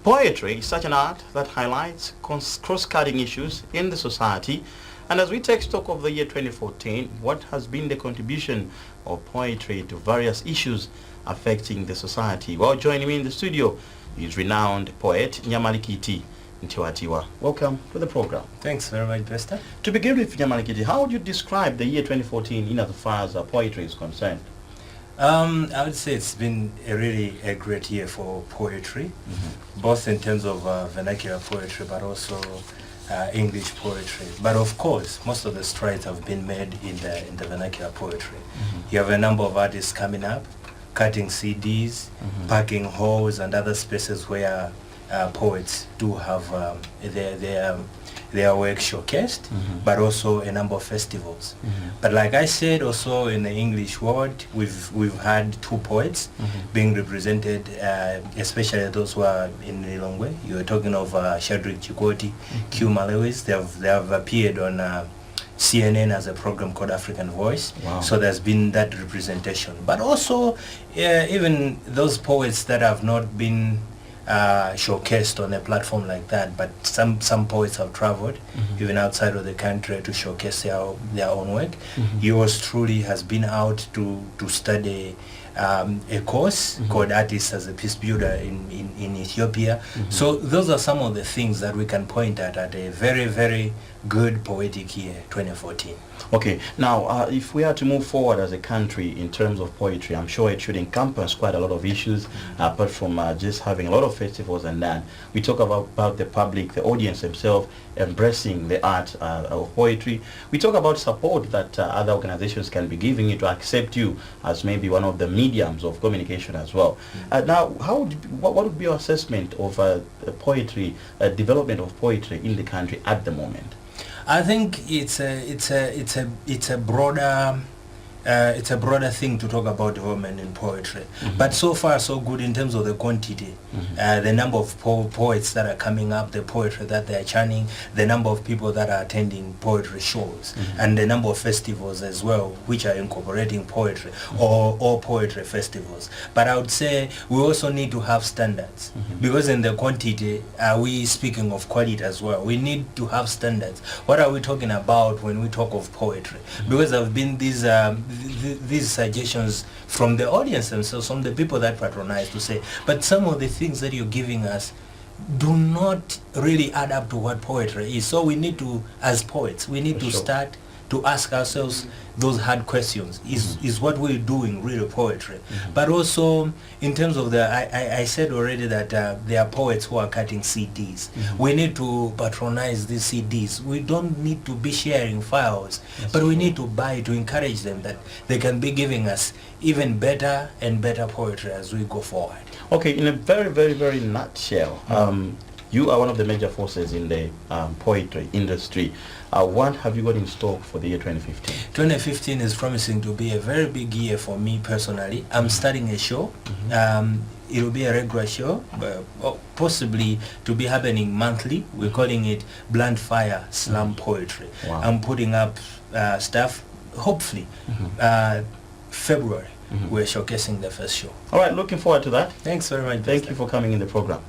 Poetry is such an art that highlights cross-cutting issues in the society. And as we take stock of the year 2014, what has been the contribution of poetry to various issues affecting the society? Well, joining me in the studio is renowned poet Nyamalikiti Ntiwatiwa. Welcome to the program. Thanks very much, Vesta. To begin with, Nyamalikiti, how would you describe the year 2014 in as far as poetry is concerned? I would say it's been a great year for poetry, both in terms of vernacular poetry, but also English poetry. But of course, most of the strides have been made in the vernacular poetry. You have a number of artists coming up, cutting CDs, packing halls and other spaces where poets do have their work showcased, but also a number of festivals. But like I said, also in the English world, we've had two poets being represented, especially those who are in Lilongwe. You were talking of Shadrach Chikoti, Q Malawis. They have appeared on CNN as a program called African Voice. Wow. So there's been that representation. But also, even those poets that have not been showcased on a platform like that, but some poets have traveled even outside of the country to showcase their own work. Yours truly has been out to study a course called Artists as a Peace Builder in Ethiopia. So those are some of the things that we can point at a very, very good poetic year 2014. Okay, now if we are to move forward as a country in terms of poetry, I'm sure it should encompass quite a lot of issues apart from just having a lot of festivals and that. We talk about the public, the audience themselves embracing the art of poetry. We talk about support that other organizations can be giving you to accept you as maybe one of the mediums of communication as well. Now, what would be your assessment of poetry, development of poetry in the country at the moment? I think it's a broader thing to talk about development in poetry. But so far so good in terms of the quantity, the number of poets that are coming up, the poetry that they are chanting, the number of people that are attending poetry shows, and the number of festivals as well which are incorporating poetry or poetry festivals. But I would say we also need to have standards, because in the quantity we speaking of quality as well. We need to have standards. What are we talking about when we talk of poetry? Because there have been these suggestions from the audience themselves, from the people that patronize, to say, but some of the things that you're giving us do not really add up to what poetry is. So we need to, as poets, we need to start to ask ourselves those hard questions. Is what we're doing really poetry? But also in terms of I said already that there are poets who are cutting CDs. We need to patronize these CDs. We don't need to be sharing files, but we need to buy to encourage them that they can be giving us even better and better poetry as we go forward. Okay, in a very, very, very nutshell, you are one of the major forces in the poetry industry. What have you got in stock for the year 2015? 2015 is promising to be a very big year for me personally. I'm starting a show. It will be a regular show, possibly to be happening monthly. We're calling it Blunt Fire Slam Poetry. Wow. I'm putting up stuff, hopefully, February. We're showcasing the first show. All right, looking forward to that. Thanks very much. Thank you for coming in the program.